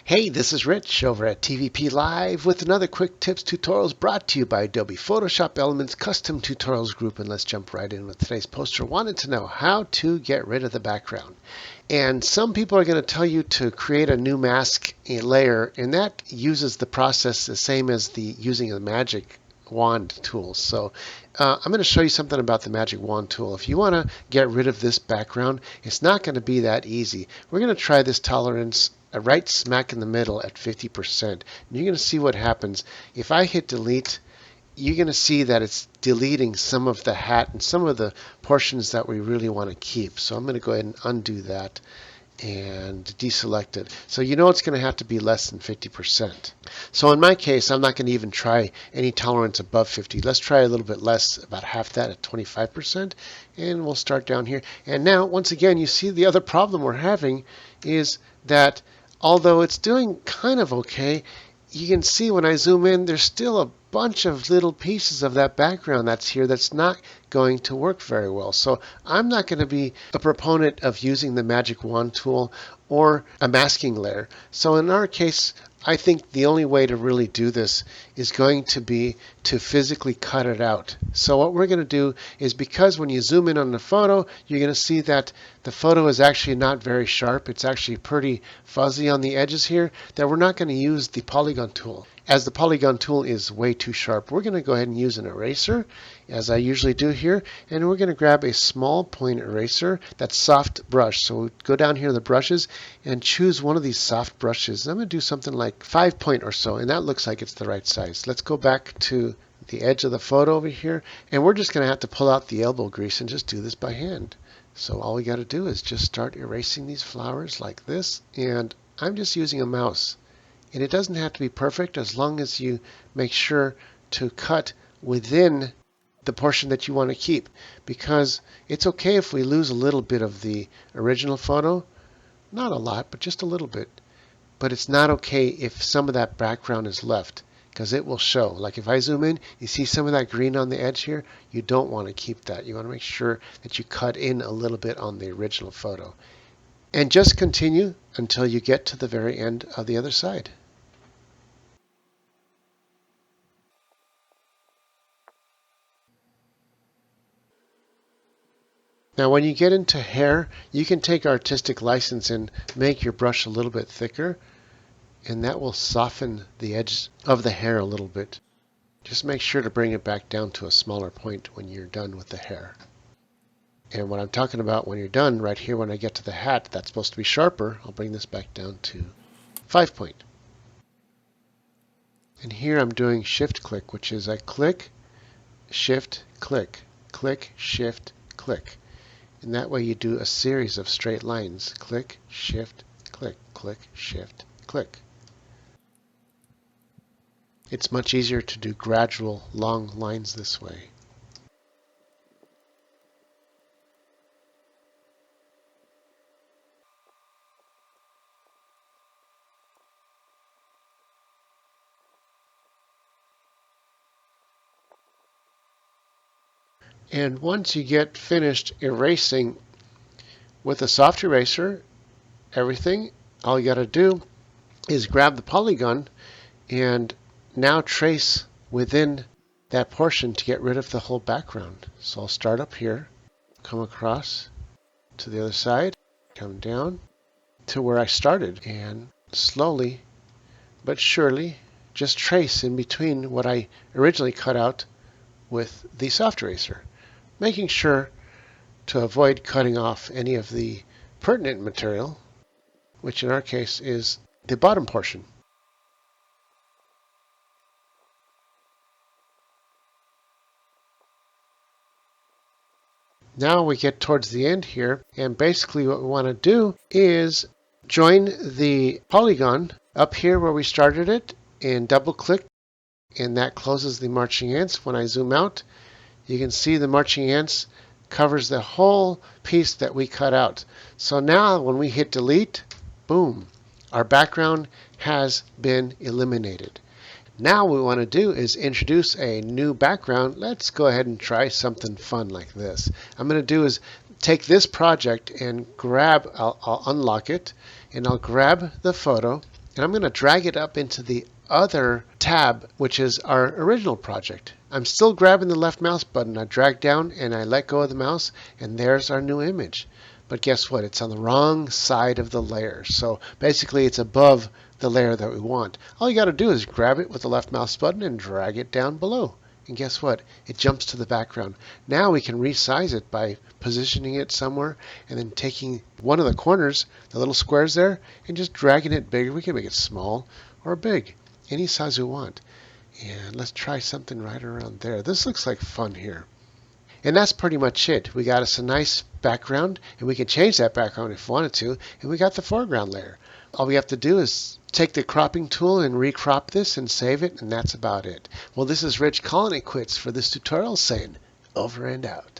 Hey, this is Rich over at TVP Live with another quick tips tutorials brought to you by Adobe Photoshop Elements Custom Tutorials Group. And let's jump right in with today's poster. Wanted to know how to get rid of the background. And some people are going to tell you to create a new mask layer, and that uses the process the same as the using the magic wand tool. So I'm going to show you something about the magic wand tool. If you want to get rid of this background, it's not going to be that easy. We're going to try this tolerance right smack in the middle at 50%. And you're going to see what happens. If I hit delete, you're going to see that it's deleting some of the hat and some of the portions that we really want to keep. So I'm going to go ahead and undo that and deselect it. So you know it's going to have to be less than 50%. So in my case, I'm not going to even try any tolerance above 50. Let's try a little bit less, about half that at 25%, and we'll start down here. And now, once again, you see the other problem we're having is that although it's doing kind of okay, you can see when I zoom in, there's still a bunch of little pieces of that background that's here that's not going to work very well. So I'm not going to be a proponent of using the magic wand tool or a masking layer. So in our case, I think the only way to really do this is going to be to physically cut it out. So what we're going to do is, because when you zoom in on the photo, you're going to see that the photo is actually not very sharp. It's actually pretty fuzzy on the edges here, that we're not going to use the polygon tool. As the polygon tool is way too sharp, we're going to go ahead and use an eraser, as I usually do here, and we're going to grab a small point eraser that's soft brush. So we go down here to the brushes and choose one of these soft brushes. I'm going to do something like 5 point or so, and that looks like it's the right size. Let's go back to the edge of the photo over here, and we're just going to have to pull out the elbow grease and just do this by hand. So all we got to do is just start erasing these flowers like this, and I'm just using a mouse. And it doesn't have to be perfect, as long as you make sure to cut within the portion that you want to keep, because it's okay if we lose a little bit of the original photo. Not a lot, but just a little bit. But it's not okay if some of that background is left, because it will show. Like if I zoom in, you see some of that green on the edge here. You don't want to keep that. You want to make sure that you cut in a little bit on the original photo. And just continue until you get to the very end of the other side. Now when you get into hair, you can take artistic license and make your brush a little bit thicker, and that will soften the edge of the hair a little bit. Just make sure to bring it back down to a smaller point when you're done with the hair. And what I'm talking about when you're done, right here when I get to the hat, that's supposed to be sharper, I'll bring this back down to 5 point. And here I'm doing shift click, which is I click, shift, click, click, shift, click. And that way you do a series of straight lines. Click, shift, click, click, shift, click. It's much easier to do gradual, long lines this way. And once you get finished erasing with a soft eraser, everything, all you got to do is grab the polygon and now trace within that portion to get rid of the whole background. So I'll start up here, come across to the other side, come down to where I started, and slowly but surely just trace in between what I originally cut out with the soft eraser, making sure to avoid cutting off any of the pertinent material, which in our case is the bottom portion. Now we get towards the end here, and basically what we want to do is join the polygon up here where we started it and double click, and that closes the marching ants. When I zoom out, you can see the marching ants covers the whole piece that we cut out. So now when we hit delete, boom, our background has been eliminated. Now what we want to do is introduce a new background. Let's go ahead and try something fun like this. I'm going to do is take this project and grab, I'll unlock it, and I'll grab the photo, And I'm going to drag it up into the other tab, which is our original project. I'm still grabbing the left mouse button. I drag down and I let go of the mouse, and there's our new image. But guess what? It's on the wrong side of the layer. So basically it's above the layer that we want. All you got to do is grab it with the left mouse button and drag it down below. And guess what? It jumps to the background. Now we can resize it by positioning it somewhere and then taking one of the corners, the little squares there, and just dragging it bigger. We can make it small or big, any size we want. And let's try something right around there. This looks like fun here. And that's pretty much it. We got us a nice background, and we can change that background if we wanted to, and we got the foreground layer. All we have to do is take the cropping tool and recrop this and save it, and that's about it. Well, this is Rich calling it quits for this tutorial, saying over and out.